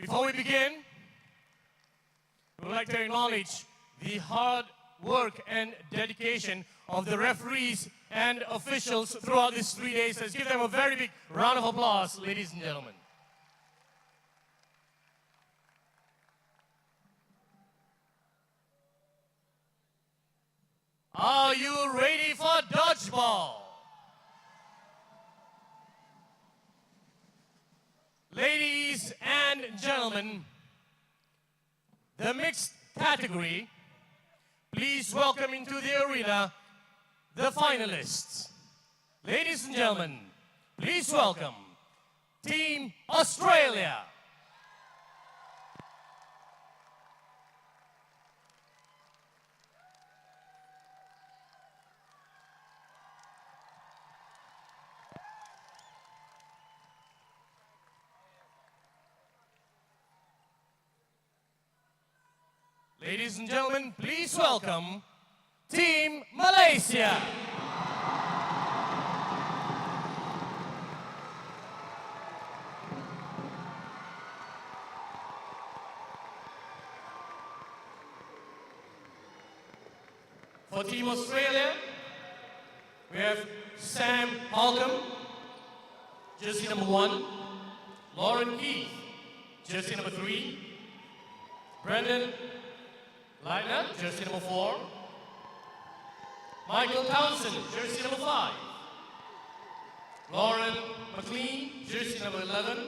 Before we begin, we would like to acknowledge the hard work and dedication of the referees and officials throughout these 3 days. Let's give them a very big round of applause, ladies and gentlemen. Are you ready for Dodgeball? Ladies and gentlemen, the mixed category, please welcome into the arena the finalists. Ladies and gentlemen, please welcome Team Australia. Ladies and gentlemen, please welcome Team Malaysia. For Team Australia, we have Sam Holcomb, jersey number 1, Lauren Keith, jersey number 3, Brendan Leitner, jersey number 4. Michael Townsend, jersey number 5. Lauren McLean, jersey number 11.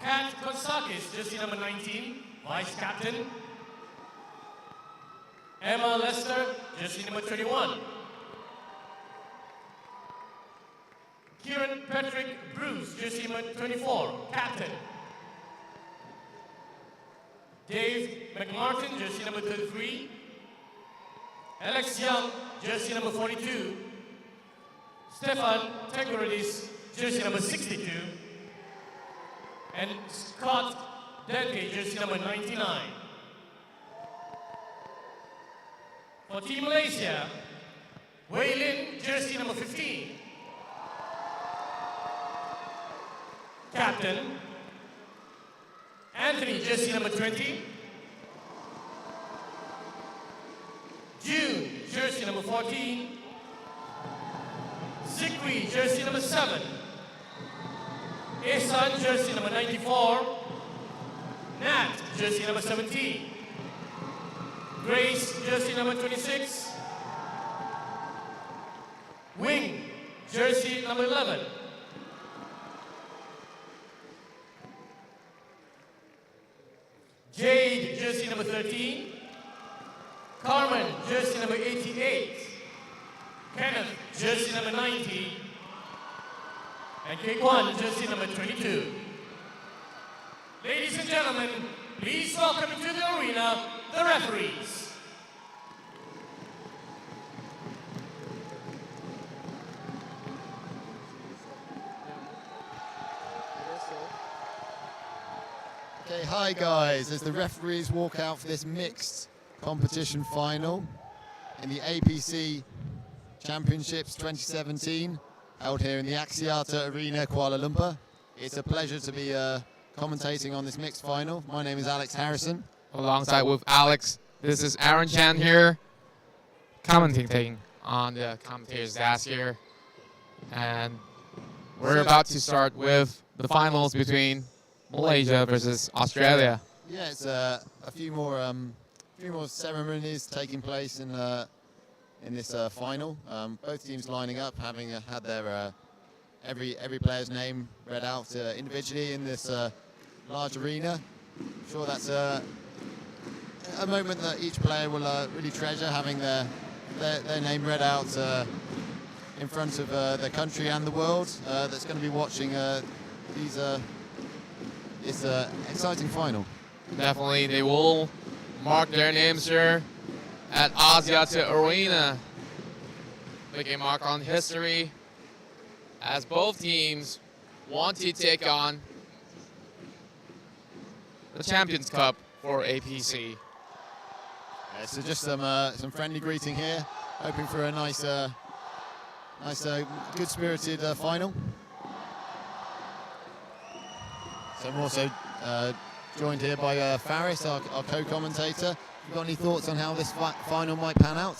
Kat Konsakis, jersey number 19, vice captain. Emma Lester, jersey number 21. Kieran Patrick Bruce, jersey number 24, captain. Dave McMartin, jersey number 33. Alex Young, jersey number 42. Stefan Tegoridis, jersey number 62. And Scott Dente, jersey number 99. For Team Malaysia, Wei Lin, jersey number 15. Captain. Anthony, jersey number 20. June, jersey number 14. Zikri, jersey number 7. Ehsan, jersey number 94. Nat, jersey number 17. Grace, jersey number 26. Wing, jersey number 11. Jade, jersey number 13. Carmen, jersey number 88. Kenneth, jersey number 90. And Kekwan, jersey number 22. Ladies and gentlemen, please welcome into the arena the referees. Okay, hi guys, as the referees walk out for this mixed competition final in the APC Championships 2017, held here in the Axiata Arena, Kuala Lumpur. It's a pleasure to be commentating on this mixed final. My name is Alex Harrison. Alongside with Alex, this is Aaron Chan here, commentating on the commentator's desk here. And we're about to start with the finals between Malaysia versus Australia. Yeah, it's a few more ceremonies taking place in this final. Both teams lining up, having had their every player's name read out individually in this large arena. I'm sure that's a moment that each player will really treasure, having their name read out in front of the country and the world that's going to be watching this exciting final. Definitely, they will mark their names here at Axiata Arena, making a mark on history as both teams want to take on the Champions Cup for APC. Yeah, so just some friendly greeting here, hoping for a nice good-spirited final. So I'm also joined here by Faris, our co-commentator. You got any thoughts on how this final might pan out?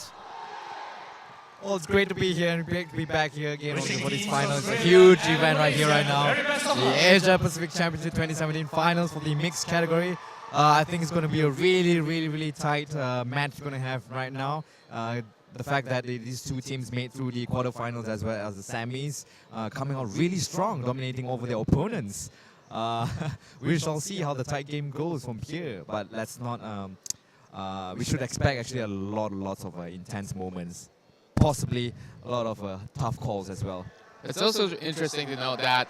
Well, it's great to be here and great to be back here again for this final. It's a huge event right here, right now. The Asia Pacific Championship 2017 finals for the mixed category. I think it's going to be a really tight match we're going to have right now. The fact that these two teams made through the quarterfinals as well as the semis, coming out really strong, dominating over their opponents. We shall see how the tight game goes from here, but let's not. We should expect actually lots of intense moments. Possibly a lot of tough calls as well. It's also interesting to note that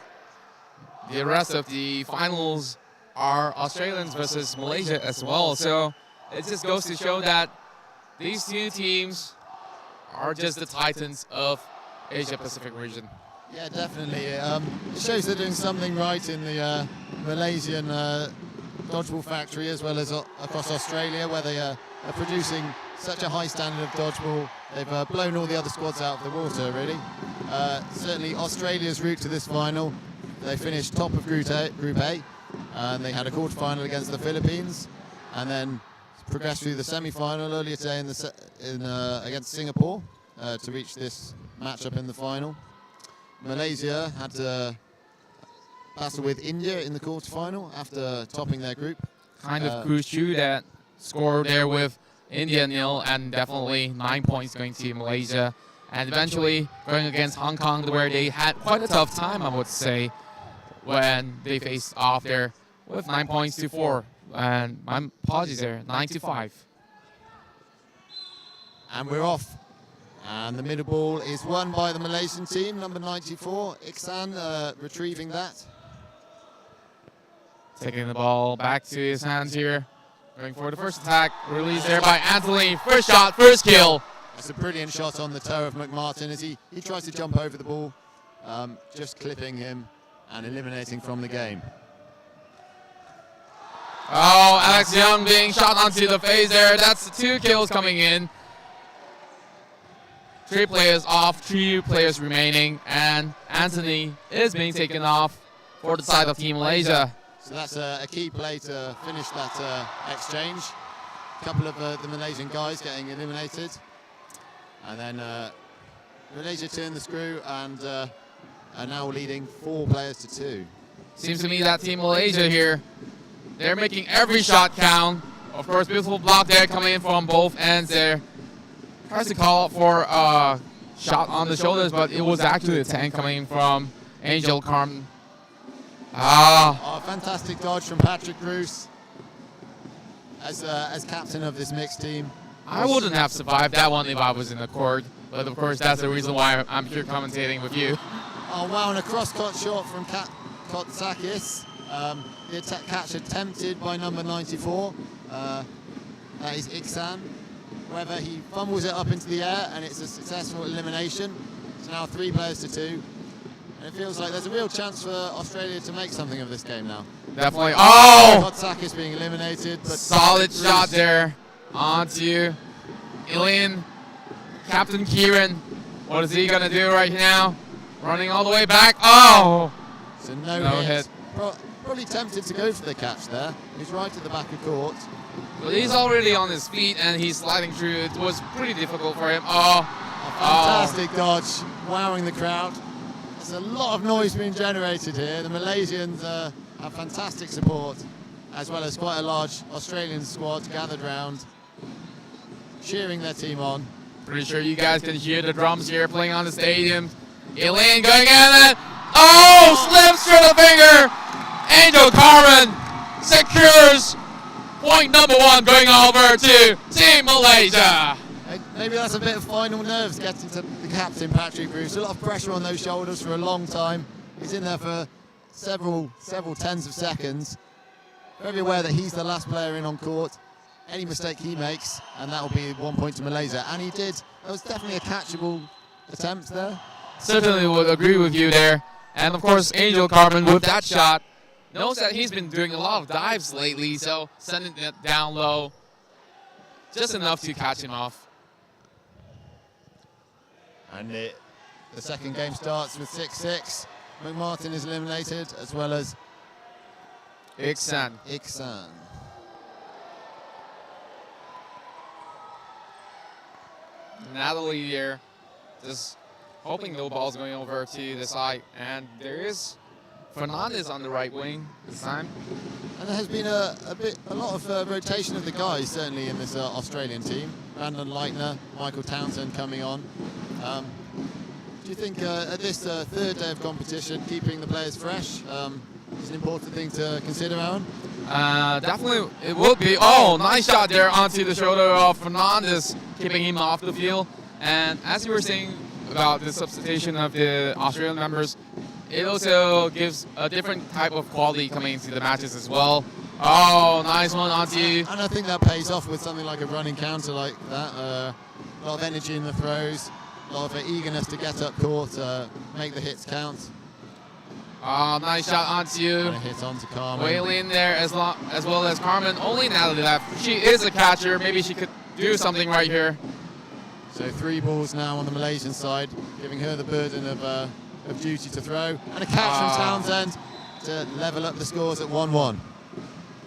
the rest of the finals are Australians versus Malaysia as well. So it just goes to show that these two teams are just the titans of Asia Pacific region. Yeah, definitely. It shows they're doing something right in the Malaysian dodgeball factory as well as across Australia, where they are producing such a high standard of dodgeball. They've blown all the other squads out of the water, really. Certainly Australia's route to this final, they finished top of Group A, and they had a quarter-final against the Philippines, and then progressed through the semi-final earlier today against Singapore to reach this matchup in the final. Malaysia had to battle with India in the quarter-final after topping their group. Kind of cruise through that score there with India 0 and definitely 9 points going to Malaysia, and eventually going against Hong Kong, where they had quite a tough time, I would say, when they faced off there with 9 points to 4, and my apologies there, 9-5. And we're off. And the middle ball is won by the Malaysian team, number 94, Iksan, retrieving that. Taking the ball back to his hands here. Going for the first attack, released there by Anthony. First shot, first kill. That's a brilliant shot on the toe of McMartin as he tries to jump over the ball, just clipping him and eliminating from the game. Oh, Alex Young being shot onto the face there. That's 2 kills coming in. 3 players off, 3 players remaining, and Anthony is being taken off for the side of Team Malaysia. So that's a key play to finish that exchange. A couple of the Malaysian guys getting eliminated. And then Malaysia turned the screw and are now leading 4 players to 2. Seems to me that Team Malaysia here, they're making every shot count. Of course, beautiful block there coming in from both ends there. Tries to call for a shot on the shoulders, but it was actually a tank coming from Angel Carmen. Fantastic dodge from Patrick Bruce as captain of this mixed team. I wouldn't have survived that one if I was in the court, but of course that's the reason why I'm here commentating with you. Oh wow, and a cross-cut shot from Kotsakis. The catch attempted by number 94. That is Iksan. However, he fumbles it up into the air and it's a successful elimination. It's now 3 players to 2. And it feels like there's a real chance for Australia to make something of this game now. Definitely. Oh! Kotsakis being eliminated. But solid shot there onto Ilian. Captain Kieran. What is he going to do right now? Running all the way back. Oh! So no hit. Probably tempted to go for the catch there. He's right at the back of court. But he's already on his feet and he's sliding through. It was pretty difficult for him. A fantastic dodge, wowing the crowd. There's a lot of noise being generated here. The Malaysians have fantastic support, as well as quite a large Australian squad gathered round, cheering their team on. Pretty sure you guys can hear the drums here playing on the stadium. Elaine going at it. Oh, slips through the finger. Angel Carmen secures point number 1 going over to Team Malaysia. Maybe that's a bit of final nerves getting to the captain, Patrick Bruce. A lot of pressure on those shoulders for a long time. He's in there for several tens of seconds. Very aware that he's the last player in on court. Any mistake he makes, and that will be 1 point to Malaysia. And he did. That was definitely a catchable attempt there. Certainly would agree with you there. And of course, Angel Carmen with that shot knows that he's been doing a lot of dives lately, so sending it down low, just enough to catch him off. And the second game starts with 6-6. McMartin is eliminated, as well as Iksan. Iksan. Natalie here, just hoping the ball's going over to the side. And there is Fernandez on the right wing this time. And there has been a lot of rotation of the guys, certainly in this Australian team. Brandon Leitner, Michael Townsend coming on. Do you think at this third day of competition, keeping the players fresh is an important thing to consider, Aaron? Definitely it will be. Oh, nice shot there onto the shoulder of Fernandez, keeping him off the field. And as you were saying about the substitution of the Australian members, it also gives a different type of quality coming into the matches as well. Oh, nice one onto. And I think that pays off with something like a running counter like that. A lot of energy in the throws, a lot of eagerness to get up court, make the hits count. Oh, nice shot onto. And a hit onto Carmen. Wailing there as well as Carmen. Only Natalie left. She is a catcher. Maybe she could do something right here. So 3 balls now on the Malaysian side, giving her the burden of duty to throw. And a catch from Townsend to level up the scores at 1-1.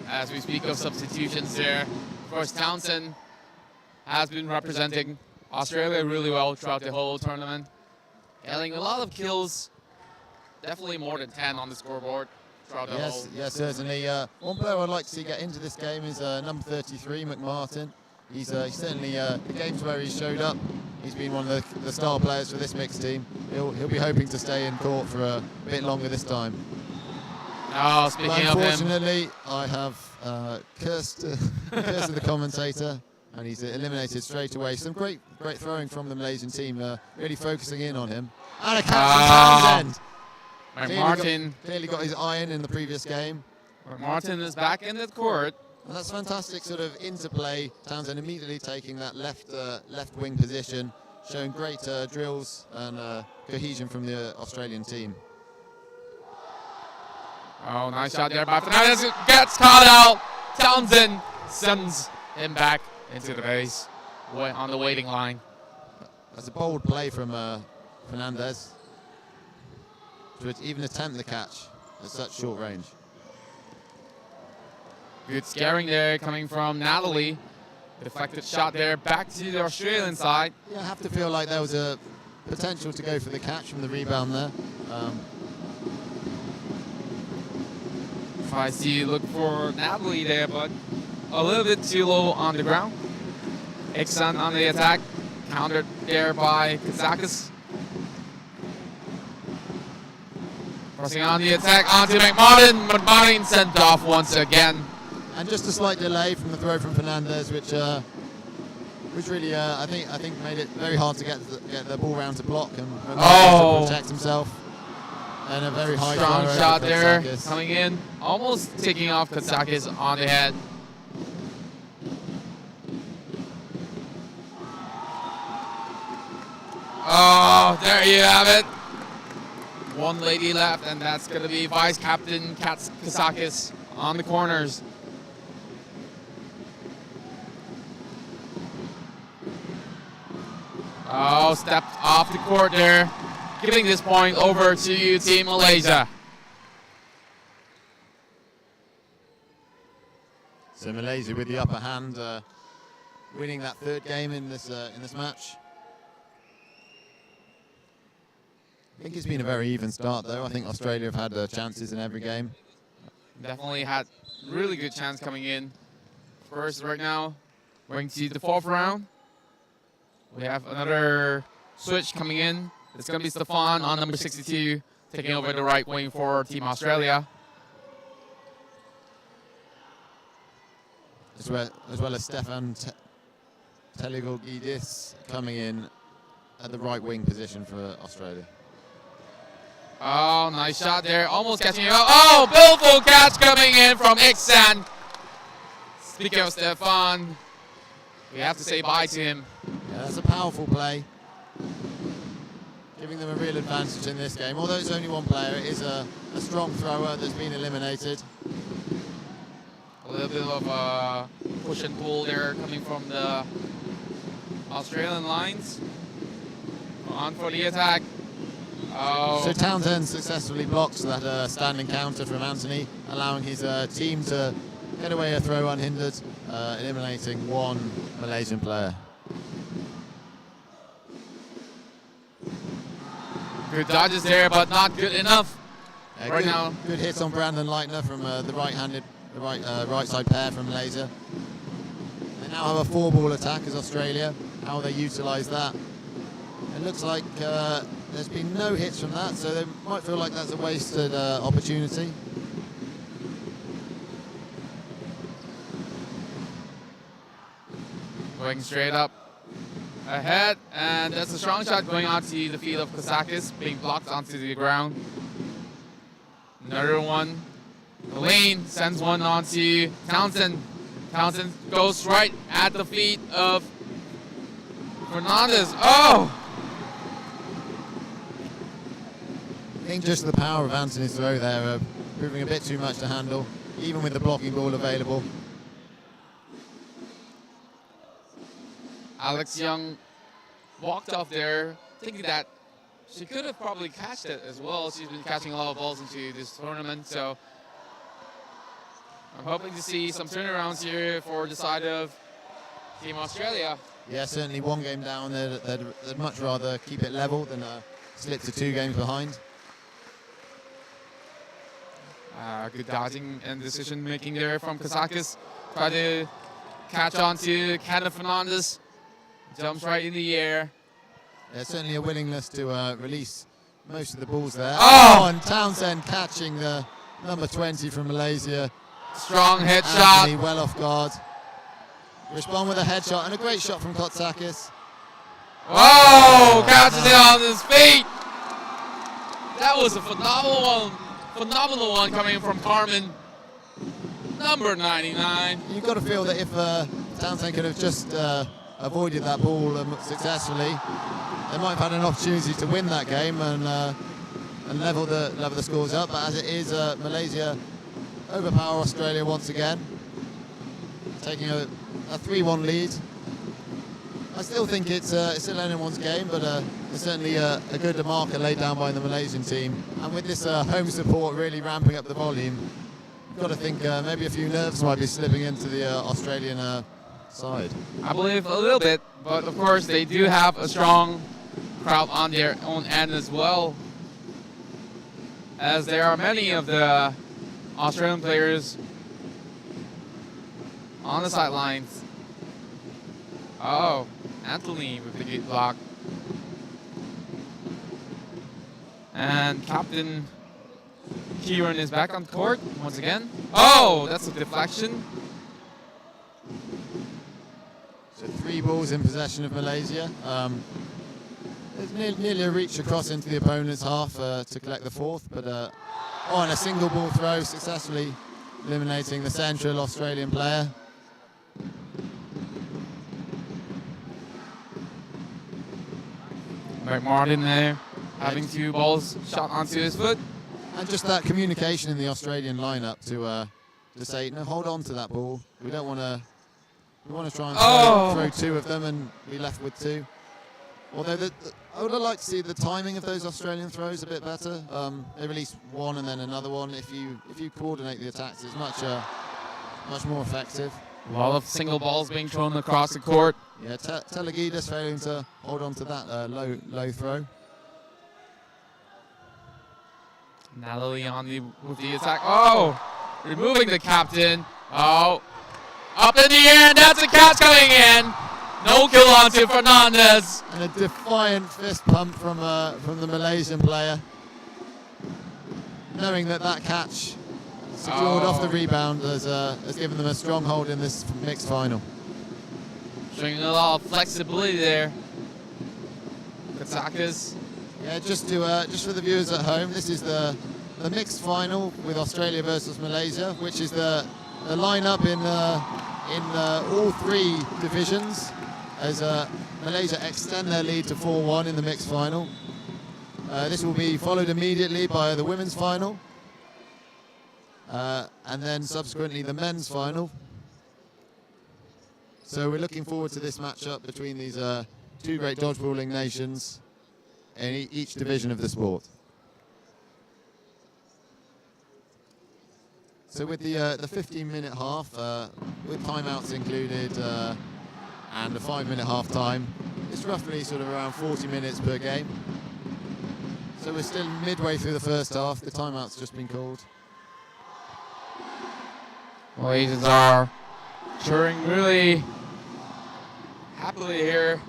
As we speak of substitutions there, of course Townsend has been representing Australia really well throughout the whole tournament. Getting a lot of kills, definitely more than 10 on the scoreboard throughout the whole. Yes, certainly. One player I'd like to see get into this game is number 33, McMartin. He's certainly, the games where he showed up, he's been one of the star players for this mixed team. He'll be hoping to stay in court for a bit longer this time. Oh, speaking of him. Unfortunately, I have cursed the commentator, and he's eliminated straight away. Some great throwing from the Malaysian team, really focusing in on him. And a catch from Townsend. Clearly got his iron in the previous game. Martin is back in the court. And that's fantastic sort of interplay. Townsend immediately taking that left wing position, showing great drills and cohesion from the Australian team. Oh, nice shot there by Fernandez. Gets caught out. Townsend sends him back into the base on the waiting line. That's a bold play from Fernandez to even attempt the catch at such short range. Good scaring there coming from Natalie. Deflected shot there back to the Australian side. Yeah, I have to feel like there was a potential to go for the catch from the rebound there. Tries to look for Natalie there, but a little bit too low on the ground. Iksan on the attack, countered there by Kazakis. Pressing on the attack onto McMartin. McMartin sent off once again. And just a slight delay from the throw from Fernandez, which really, I think made it very hard to get the ball round to block and protect himself. And a very high strong shot there coming in, almost taking off Kazakis on the head. Oh, there you have it. One lady left, and that's going to be Vice Captain Kazakis on the corners. Oh, stepped off the court there, giving this point over to Team Malaysia. So Malaysia with the upper hand, winning that third game in this match. I think it's been a very even start, though. I think Australia have had chances in every game. Definitely had really good chance coming in. First, right now, we're going to the 4th round. We have another switch coming in. It's going to be Stefan on number 62, taking over the right wing for Team Australia. As well as Stefan Teligogidis coming in at the right wing position for Australia. Oh, nice shot there. Almost catching it up. Oh, beautiful catch coming in from Iksan. Speaking of Stefan, we have to say bye to him. Yeah, that's a powerful play, giving them a real advantage in this game. Although it's only one player, it is a strong thrower that's been eliminated. A little bit of a push and pull there coming from the Australian lines. On for the attack. Oh. So Townsend successfully blocks that standing counter from Anthony, allowing his team to get away a throw unhindered, eliminating one Malaysian player. Good dodges there, but not good enough. Right Good, now. good hits on Brandon Leitner from the right side pair from Malaysia. They now have a 4-ball attack as Australia. How they utilise that. It looks like there's been no hits from that, so they might feel like that's a wasted opportunity. Going straight up ahead, and that's a strong shot going onto the field of Kazakis, being blocked onto the ground. Another one. The lane sends one onto Townsend. Townsend goes right at the feet of Fernandez. Oh! I think just the power of Anthony's throw there, proving a bit too much to handle, even with the blocking ball available. Alex Young walked off there, thinking that she could have probably catched it as well. She's been catching a lot of balls into this tournament, so I'm hoping to see some turnarounds here for the side of Team Australia. Yeah, certainly one game down. They'd much rather keep it level than slip to 2 games behind. Good dodging and decision making there from Kazakis. Try to catch on to Kenneth Fernandez. Jumps right in the air. Yeah, certainly a willingness to release most of the balls there. Oh! And Townsend catching the number 20 from Malaysia. Strong headshot. Anthony well off guard. Respond with a headshot and a great shot from Kotsakis. Whoa! Catches it on his feet. That was a phenomenal one coming from Carmen. Number 99. You've got to feel that if Townsend could have just avoided that ball successfully, they might have had an opportunity to win that game and level the scores up. But as it is, Malaysia overpower Australia once again, taking a 3-1 lead. I still think it's still anyone's game, but it's certainly a good marker laid down by the Malaysian team. And with this home support really ramping up the volume, you've got to think maybe a few nerves might be slipping into the Australian side. I believe a little bit, but of course they do have a strong crowd on their own end as well, as there are many of the Australian players on the sidelines. Oh, Anthony with the good block. And Captain Kieran is back on court once again. Oh, that's a deflection. So 3 balls in possession of Malaysia. There's nearly a reach across into the opponent's half to collect the 4th, but and a single ball throw, successfully eliminating the central Australian player. Martin there, having 2 balls shot onto his foot. And just that communication in the Australian lineup to say, no, hold on to that ball. We don't want to. We want to try and throw 2 of them and be left with 2. Although I would like to see the timing of those Australian throws a bit better. They release one and then another one. If you coordinate the attacks, it's much more effective. A lot of single balls being thrown across the court. Yeah, Telegidas failing to hold on to that low throw. Natalie on with the attack. Oh, removing the captain. Oh, up in the air, and that's a catch coming in. No kill onto Fernandez. And a defiant fist pump from the Malaysian player, knowing that catch secured off the rebound has given them a strong hold in this mixed final. Showing a lot of flexibility there. Katsakis. Yeah, just for the viewers at home, this is the mixed final with Australia versus Malaysia, which is the lineup in all 3 divisions, as Malaysia extend their lead to 4-1 in the mixed final. This will be followed immediately by the women's final, and then subsequently the men's final. So we're looking forward to this matchup between these 2 great dodgeballing nations. each division of the sport. So with the 15-minute half, with timeouts included and a 5-minute half time, it's roughly sort of around 40 minutes per game. So we're still midway through the first half. The timeout's just been called. Malaysians are cheering really happily here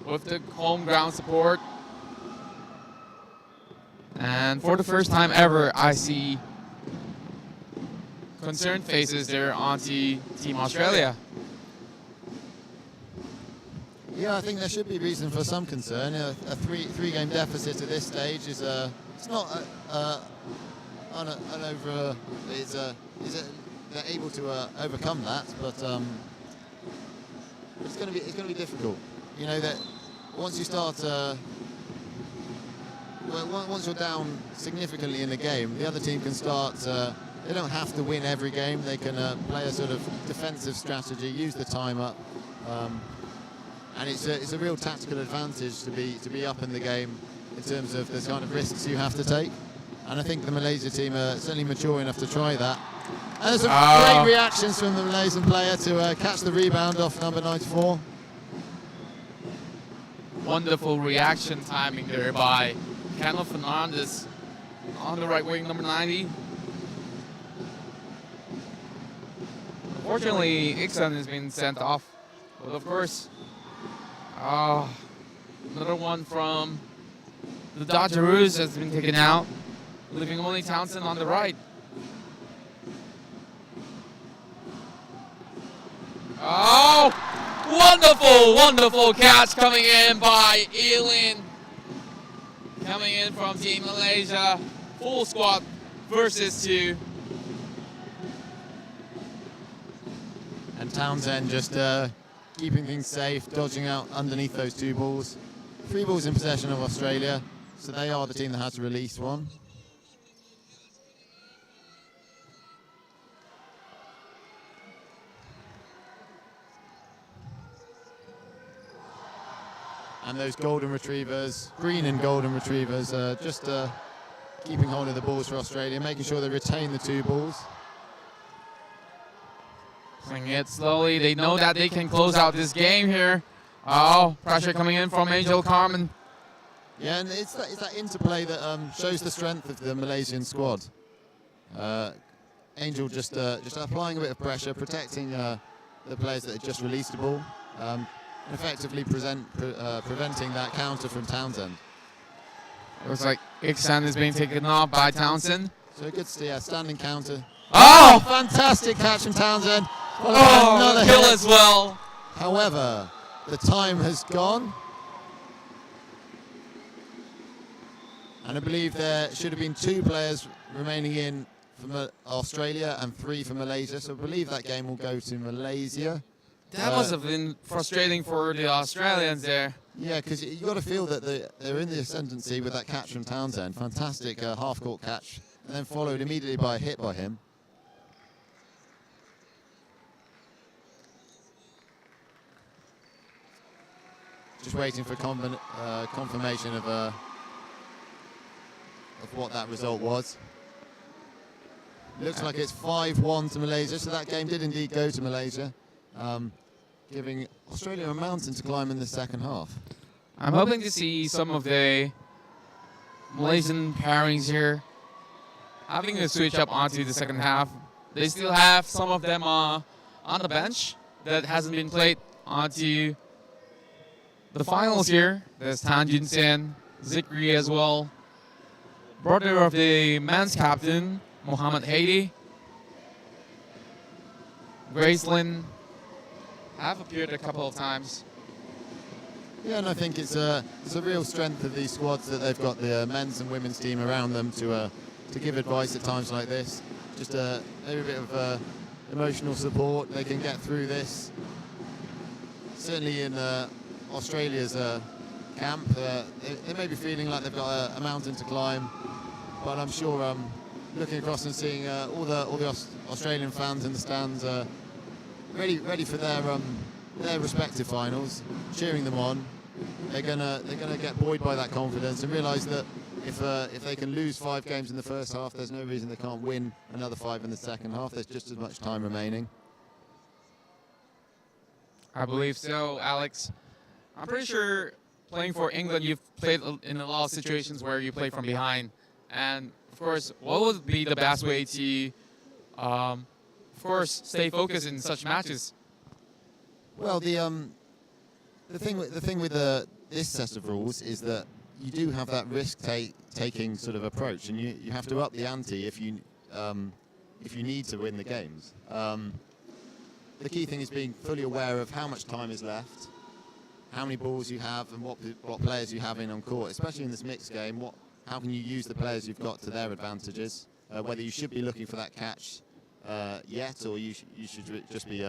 with the home ground support. And for the first time ever, I see concerned faces there on Team Australia. Yeah, I think there should be reason for some concern. A three-game deficit at this stage is it's not they're able to overcome that, but it's going to be difficult. You know that once you start. Once you're down significantly in the game, the other team can start. They don't have to win every game. They can play a sort of defensive strategy, use the time up, and it's a real tactical advantage to be up in the game in terms of the kind of risks you have to take. And I think the Malaysia team are certainly mature enough to try that. And there's some great reactions from the Malaysian player to catch the rebound off number 94. Wonderful reaction timing there by Kenneth Fernandez on the right wing, number 90. Unfortunately, Iksan has been sent off. But of course, another one from the Dodgeroos has been taken out, leaving only Townsend on the right. Oh, wonderful catch coming in by Elin. Coming in from Team Malaysia, full squad versus 2. And Townsend just keeping things safe, dodging out underneath those 2 balls. 3 balls in possession of Australia, so they are the team that has to release one. And those golden retrievers, green and golden retrievers, just keeping hold of the balls for Australia, making sure they retain the 2 balls. Playing it slowly. They know that they can close out this game here. Oh, pressure coming in from Angel Carmen. Yeah, and it's that interplay that shows the strength of the Malaysian squad. Angel just applying a bit of pressure, protecting the players that had just released the ball. Effectively preventing that counter from Townsend. Looks like Iksan is being taken off by Townsend. So good to see a standing counter. Oh! Fantastic catch from Townsend. Another kill as well. However, the time has gone. And I believe there should have been 2 players remaining in from Australia and 3 for Malaysia. So I believe that game will go to Malaysia. That must have been frustrating for the Australians there. Yeah, because you got to feel that they're in the ascendancy with that catch from Townsend. Fantastic half-court catch, and then followed immediately by a hit by him. Just waiting for confirmation of what that result was. Looks like it's 5-1 to Malaysia, so that game did indeed go to Malaysia. Giving Australia a mountain to climb in the second half. I'm hoping to see some of the Malaysian pairings here having a switch up onto the second half. They still have some of them on the bench that hasn't been played onto the finals here. There's Tan Jun Sen, Zikri as well. Brother of the men's captain, Mohammed Haiti. Gracelyn have appeared a couple of times. Yeah, and I think it's a real strength of these squads that they've got the men's and women's team around them to give advice at times like this. Just maybe a bit of emotional support. They can get through this. Certainly in Australia's camp, they may be feeling like they've got a mountain to climb, but I'm sure looking across and seeing all the Australian fans in the stands ready for their respective finals, cheering them on, they're gonna get buoyed by that confidence and realise that if they can lose 5 games in the first half, there's no reason they can't win another 5 in the second half. There's just as much time remaining. I believe so, Alex. I'm pretty sure playing for England, you've played in a lot of situations where you play from behind. And, of course, what would be the best way to, of course, stay focused in such matches? Well, the thing with this set of rules is that you do have that risk-taking sort of approach, and you have to up the ante if you need to win the games. The key thing is being fully aware of how much time is left, how many balls you have, and what players you have in on court. Especially in this mixed game, how can you use the players you've got to their advantages? Whether you should be looking for that catch yet, or you should just be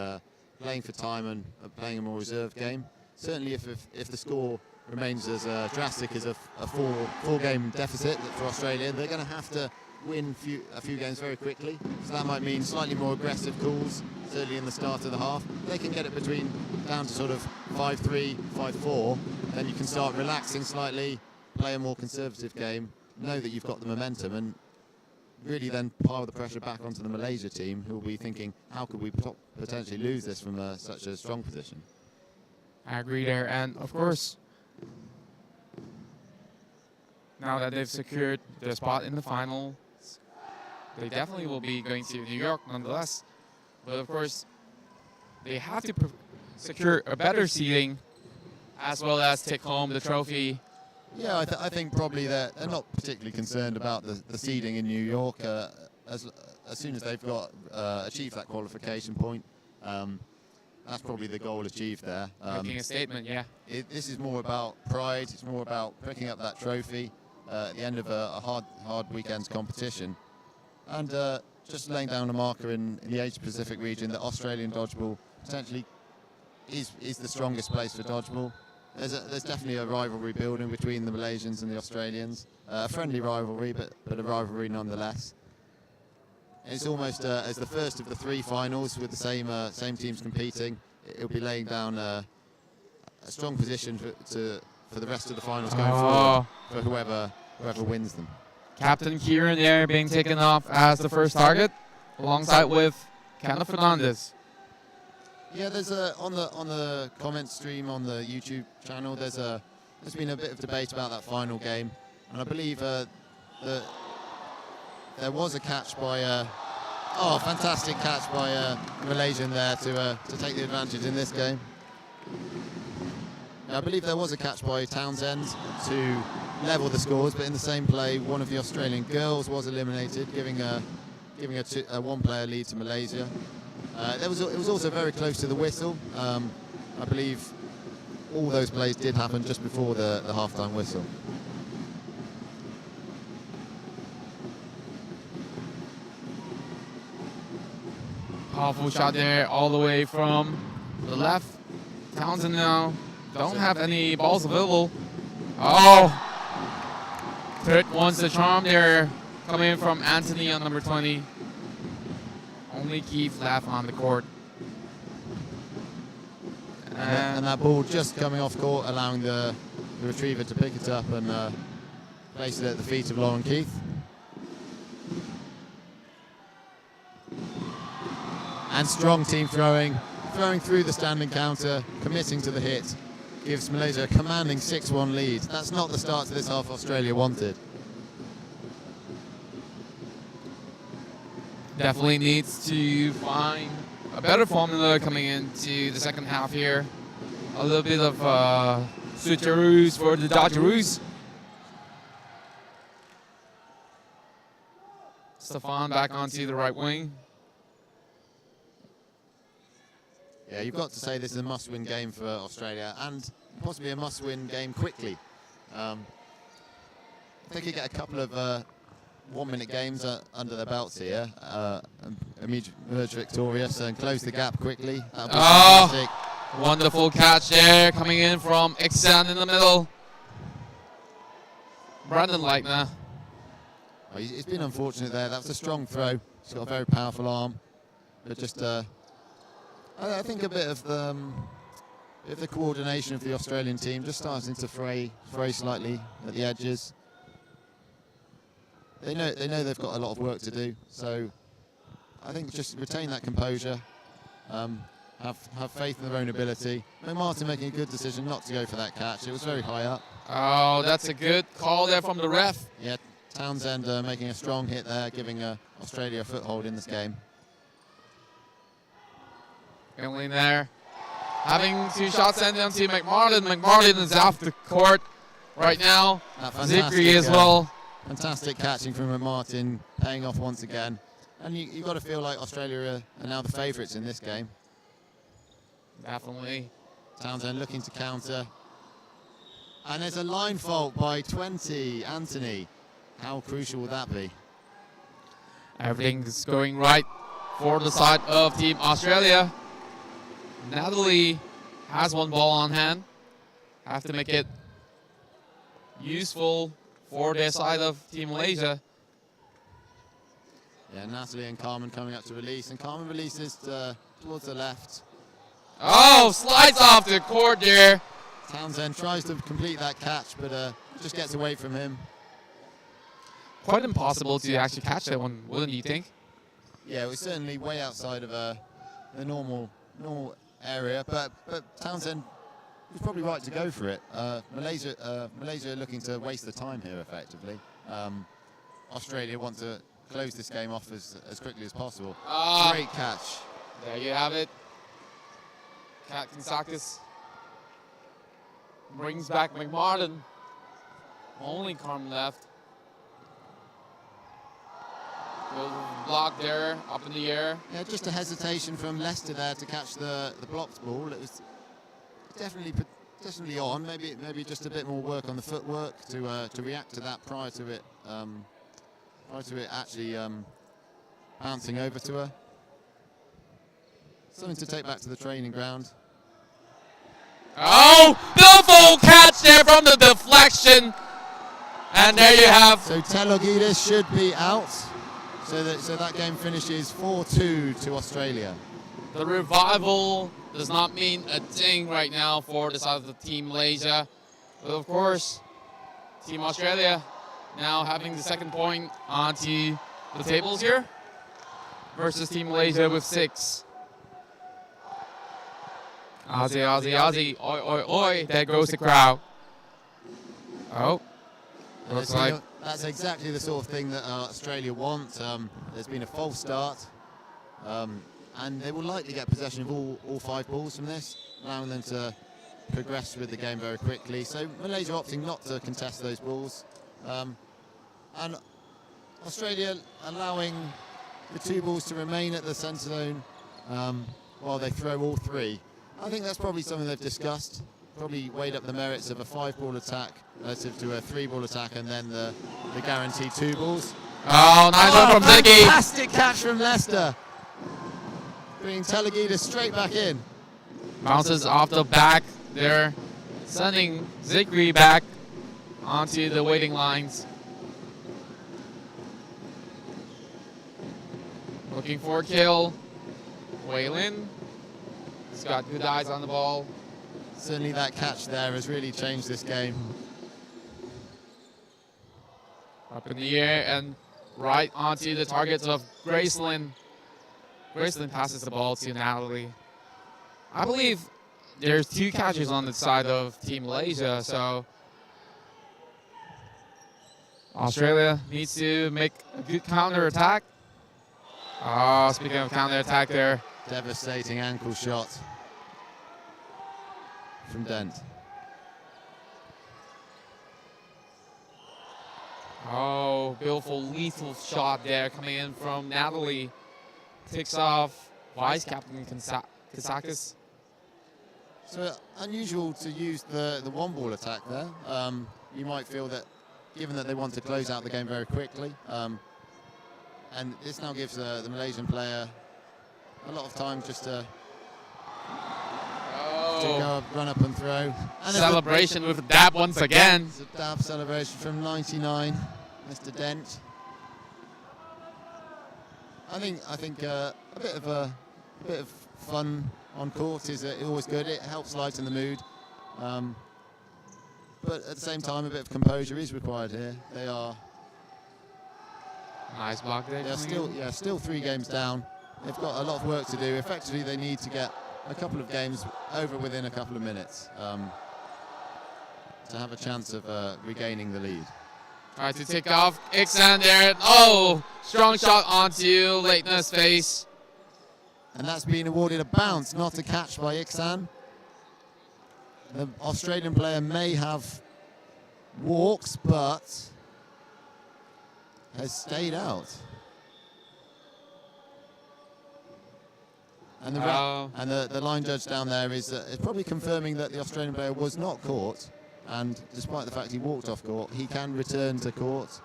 playing for time and playing a more reserved game. Certainly, if the score remains as drastic as a 4-game deficit for Australia, they're going to have to win a few games very quickly. So that might mean slightly more aggressive calls, certainly in the start of the half. If they can get it down to sort of 5-3, 5-4, then you can start relaxing slightly, play a more conservative game, know that you've got the momentum, and really then pile the pressure back onto the Malaysia team, who will be thinking, how could we potentially lose this from such a strong position? I agree there. And, of course, now that they've secured their spot in the final, they definitely will be going to New York nonetheless. But, of course, they have to secure a better seeding as well as take home the trophy. Yeah, I think probably they're not particularly concerned about the seeding in New York. As soon as they've achieved that qualification point, that's probably the goal achieved there. Making a statement, yeah. This is more about pride. It's more about picking up that trophy at the end of a hard weekend's competition, and just laying down a marker in the Asia-Pacific region that Australian dodgeball potentially is the strongest place for dodgeball. There's definitely a rivalry building between the Malaysians and the Australians. A friendly rivalry, but a rivalry nonetheless. It's almost as the first of the 3 finals with the same teams competing. It'll be laying down a strong position for the rest of the finals going forward for whoever wins them. Captain Kieran there being taken off as the first target, alongside with Kenneth Fernandez. Yeah, there's on the comment stream on the YouTube channel. There's been a bit of debate about that final game, and I believe that there was a catch by fantastic catch by Malaysian there to take the advantage in this game. I believe there was a catch by Townsend to level the scores, but in the same play, one of the Australian girls was eliminated, giving a 1-player lead to Malaysia. It was also very close to the whistle. I believe all those plays did happen just before the half-time whistle. Powerful shot there all the way from the left. Townsend now don't have any balls available. Third one's the charm there, coming in from Anthony on number 20. Only Keith left on the court. And that ball just coming off court, allowing the retriever to pick it up and place it at the feet of Lauren Keith. And strong team throwing through the standing counter, committing to the hit, gives Malaysia a commanding 6-1 lead. That's not the start to this half Australia wanted. Definitely needs to find a better formula coming into the second half here. A little bit of switcheroos for the Dodgeroos. Stefan back onto the right wing. Yeah, you've got to say this is a must-win game for Australia, and possibly a must-win game quickly. If they could get a couple of 1-minute games under their belts here, emerge victorious and close the gap quickly. That would be fantastic. Wonderful catch there, coming in from Iksan in the middle. Brandon Leitner. Oh, he's been unfortunate there. That was a strong throw. He's got a very powerful arm, but just I think a bit of If the coordination of the Australian team just starting to fray slightly at the edges. They know they've got a lot of work to do, so I think just retain that composure, have faith in their own ability. Martin making a good decision not to go for that catch. It was very high up. Oh, that's a good call there from the ref. Yeah, Townsend making a strong hit there, giving Australia a foothold in this game. Finley there, having 2 shots sent down to McMartin. McMartin is off the court right now. Zikri as well. Fantastic catching from Martin, paying off once again. And you've got to feel like Australia are now the favourites in this game. Definitely. Townsend looking to counter. And there's a line fault by 20, Anthony. How crucial will that be? Everything's going right for the side of Team Australia. Natalie has 1 ball on hand. Have to make it useful for their side of Team Malaysia. Yeah, Natalie and Carmen coming up to release, and Carmen releases towards the left. Oh, slides off the court there. Townsend tries to complete that catch, but just gets away from him. Quite impossible to actually catch that one, wouldn't you think? Yeah, it was certainly way outside of the normal area, but Townsend was probably right to go for it. Malaysia looking to waste the time here effectively. Australia want to close this game off as quickly as possible. Great catch. There you have it. Kat Kansakis brings back McMartin. Only Carmen left. Block there, up in the air. Yeah, just a hesitation from Leicester there to catch the blocked ball. It was definitely on. Maybe just a bit more work on the footwork to react to that prior to it actually bouncing over to her. Something to take back to the training ground. Oh, beautiful catch there from the deflection. And there you have. So Telogidis should be out. So that game finishes 4-2 to Australia. The revival does not mean a thing right now for the side of the Team Malaysia. But of course, Team Australia now having the 2nd point onto the tables here versus Team Malaysia with 6. Aussie, Aussie, Aussie, oi, oi, oi, there goes the crowd. Oh, looks like. That's exactly the sort of thing that Australia want. There's been a false start, and they will likely get possession of all 5 balls from this, allowing them to progress with the game very quickly. So Malaysia opting not to contest those balls, and Australia allowing the 2 balls to remain at the centre zone while they throw all 3. I think that's probably something they've discussed. Probably weighed up the merits of a 5-ball attack relative to a 3-ball attack, and then the guaranteed 2 balls. Oh, nice one from Ziggy. Fantastic catch from Leicester. Bringing Telogidis straight back in. Bounces off the back there, sending Ziggy back onto the waiting lines. Looking for a kill. Waylon. He's got good eyes on the ball. Certainly that catch there has really changed this game. Up in the air and right onto the targets of Gracelyn. Gracelyn passes the ball to Natalie. I believe there's 2 catches on the side of Team Malaysia, so Australia needs to make a good counter attack. Oh, speaking of counter attack there. Devastating ankle shot from Dent. Oh, beautiful, lethal shot there coming in from Natalie. Picks off Vice Captain Kansakis. So unusual to use the 1-ball attack there. You might feel that, given that they want to close out the game very quickly, and this now gives the Malaysian player a lot of time just to go up, run up and throw. And celebration with a dab once again. It's a dab celebration from 99, Mr. Dent. I think a bit of fun on court is always good. It helps lighten the mood. But at the same time, a bit of composure is required here. They are Nice block there. still 3 games down. They've got a lot of work to do. Effectively, they need to get a couple of games over within a couple of minutes to have a chance of regaining the lead. Try to take off Iksan there. Oh, strong shot onto Leitner's face. And that's been awarded a bounce, not a catch by Iksan. The Australian player may have walks, but has stayed out. And the line judge down there is probably confirming that the Australian player was not caught. And despite the fact he walked off court, he can return to court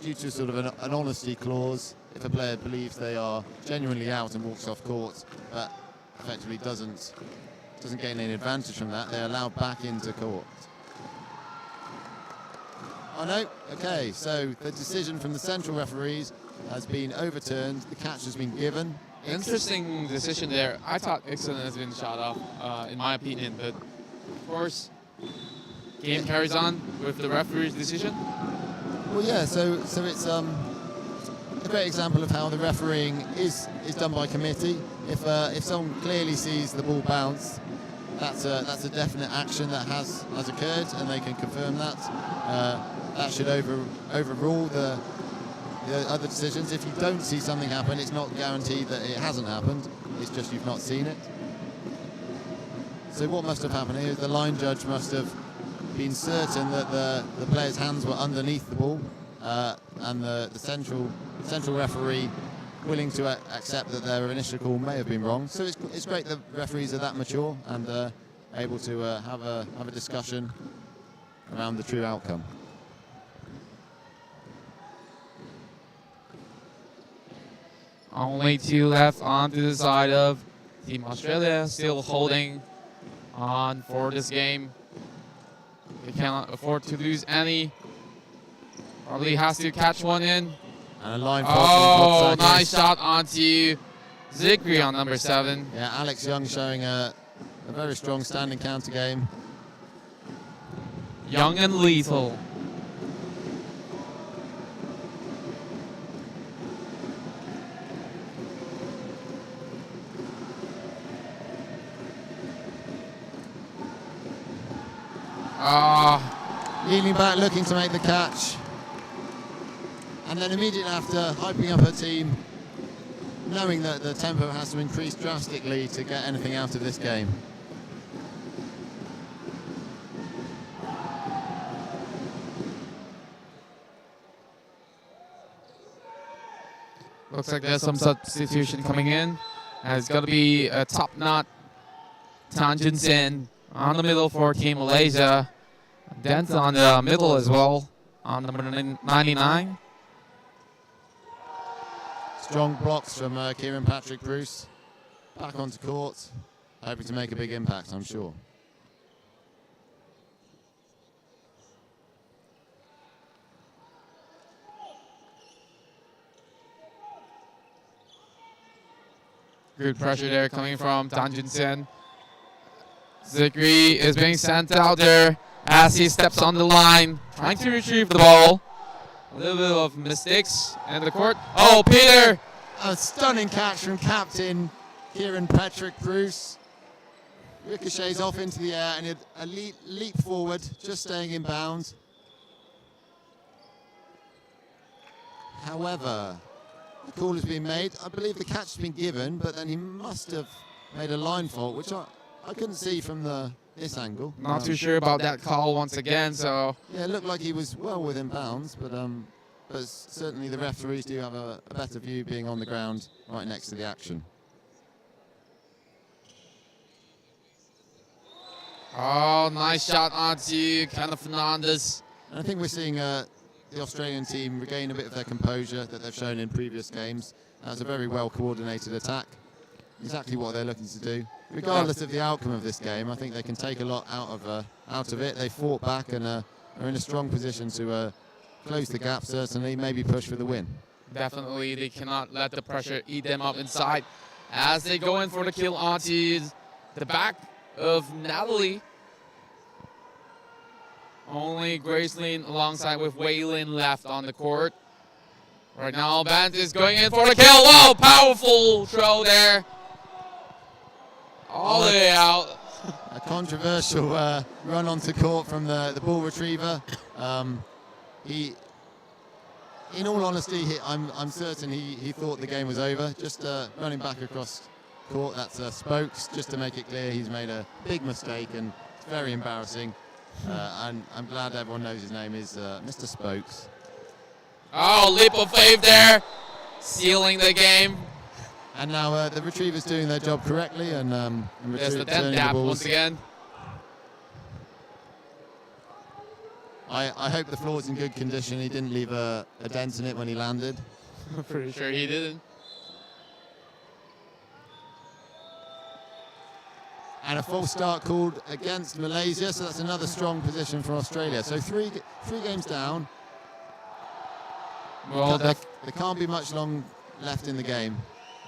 due to sort of an honesty clause. If a player believes they are genuinely out and walks off court, but effectively doesn't gain any advantage from that, they're allowed back into court. Oh no, okay, so the decision from the central referees has been overturned, the catch has been given. Interesting decision there. I thought Iksan has been shot off, in my opinion, but of course, game carries on with the referee's decision. Well, yeah, so it's a great example of how the refereeing is done by committee. If someone clearly sees the ball bounce, that's a definite action that has occurred, and they can confirm that. That should overrule the other decisions. If you don't see something happen, it's not guaranteed that it hasn't happened. It's just you've not seen it. So what must have happened here is the line judge must have been certain that the player's hands were underneath the ball, and the central referee willing to accept that their initial call may have been wrong. So it's great that referees are that mature and able to have a discussion around the true outcome. Only 2 left onto the side of Team Australia, still holding on for this game. They cannot afford to lose any. Probably has to catch one in. And a line oh, nice shot onto Zikri on number 7. Yeah, Alex Young showing a very strong standing counter game. Young and lethal. Leaning back, looking to make the catch. And then immediately after, hyping up her team, knowing that the tempo has to increase drastically to get anything out of this game. Looks like there's some substitution coming in. And it's going to be a top knot Tan Jun Sin on the middle for Team Malaysia. Dent on the middle as well on number 99. Strong blocks from Kieran Patrick Bruce. Back onto court, hoping to make a big impact, I'm sure. Good pressure there coming from Tan Jun Sin. Zikri is being sent out there as he steps on the line, trying to retrieve the ball. A little bit of mistakes in the court. Oh, Peter! A stunning catch from captain Kieran Patrick Bruce. Ricochets off into the air and a leap forward, just staying in bounds. However, the call has been made. I believe the catch has been given, but then he must have made a line fault, which I couldn't see from this angle. Not too sure about that call once again, so... Yeah, it looked like he was well within bounds, but certainly the referees do have a better view being on the ground right next to the action. Oh, nice shot onto Kenneth Fernandez. And I think we're seeing the Australian team regain a bit of their composure that they've shown in previous games. That's a very well coordinated attack. Exactly what they're looking to do. Regardless of the outcome of this game, I think they can take a lot out of it. They fought back and are in a strong position to close the gap, certainly, maybe push for the win. Definitely, they cannot let the pressure eat them up inside as they go in for the kill onto the back of Natalie. Only Gracelyn alongside with Waylon left on the court. Right now, Bant is going in for the kill. Whoa, powerful throw there. All the way out. A controversial run onto court from the ball retriever. In all honesty, I'm certain he thought the game was over. Just running back across court, that's Spokes. Just to make it clear, he's made a big mistake and it's very embarrassing. And I'm glad everyone knows his name is Mr. Spokes. Oh, leap of faith there, sealing the game. And now the retrievers doing their job correctly and there's the returning the dap balls. once again. I hope the floor's in good condition. He didn't leave a dent in it when he landed. I'm pretty sure he didn't. And a false start called against Malaysia, so that's another strong position for Australia. So three games down. Well, There can't be much long left in the game.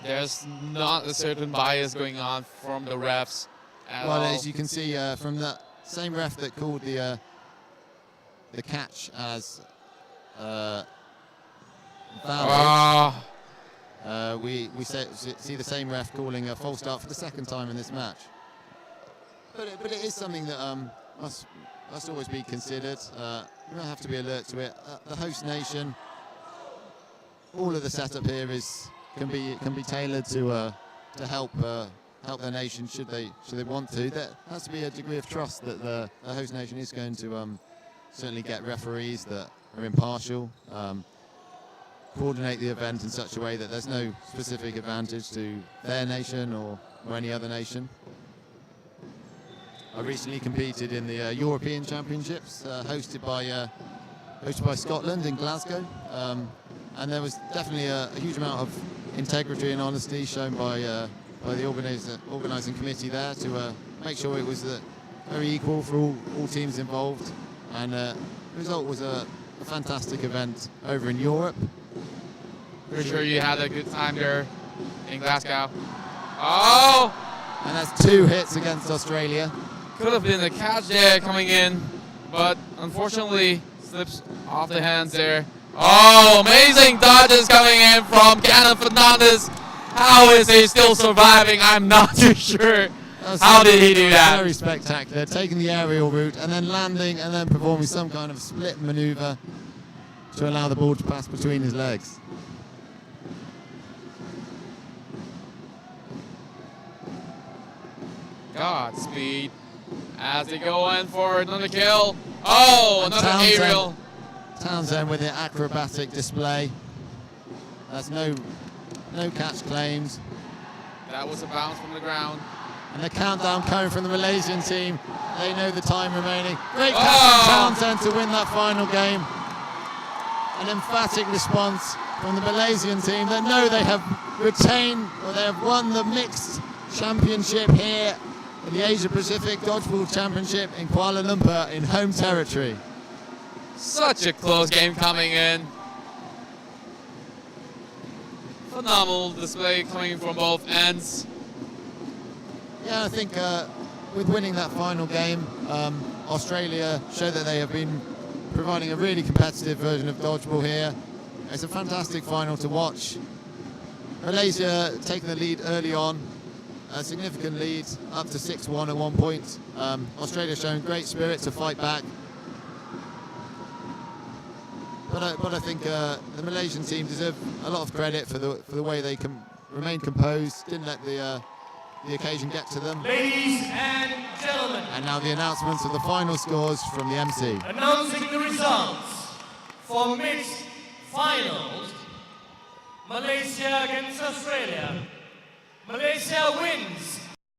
there's not a certain bias going on from the refs at Well, all. as you can see from the same ref that called the catch as valid, we see the same ref calling a false start for the second time in this match. But it is something that must always be considered. You have to be alert to it. The host nation, all of the setup here can be tailored to help their nation should they want to. There has to be a degree of trust that the host nation is going to certainly get referees that are impartial, coordinate the event in such a way that there's no specific advantage to their nation or any other nation. I recently competed in the European Championships hosted by Scotland in Glasgow, and there was definitely a huge amount of integrity and honesty shown by the organising committee there to make sure it was very equal for all teams involved, and the result was a fantastic event over in Europe. Pretty sure you had a good time there in Glasgow. Oh! And that's 2 hits against Australia. Could have been a catch there coming in, but unfortunately slips off the hands there. Oh, amazing dodges coming in from Cannon Fernandez. How is he still surviving? I'm not too sure. How did he do that? Very spectacular, taking the aerial route and then landing and then performing some kind of split maneuver to allow the ball to pass between his legs. Godspeed as they go in for another kill. Oh, And another aerial. Townsend with the acrobatic display. That's no catch claims. That was a bounce from the ground. And the countdown coming from the Malaysian team. They know the time remaining. Great catch from Townsend to win that final game. An emphatic response from the Malaysian team that know they have retained or they have won the mixed championship here in the Asia Pacific Dodgeball Championship in Kuala Lumpur in home territory. Such a close game coming in. Phenomenal display coming from both ends. Yeah, I think with winning that final game, Australia showed that they have been providing a really competitive version of dodgeball here. It's a fantastic final to watch. Malaysia taking the lead early on, a significant lead, up to 6-1 at one point. Australia showing great spirit to fight back. But I think the Malaysian team deserve a lot of credit for the way they remained composed, didn't let the occasion get to them. Ladies and gentlemen, And now the announcements of the final scores from the MC. announcing the results for mixed finals. Malaysia against Australia. Malaysia wins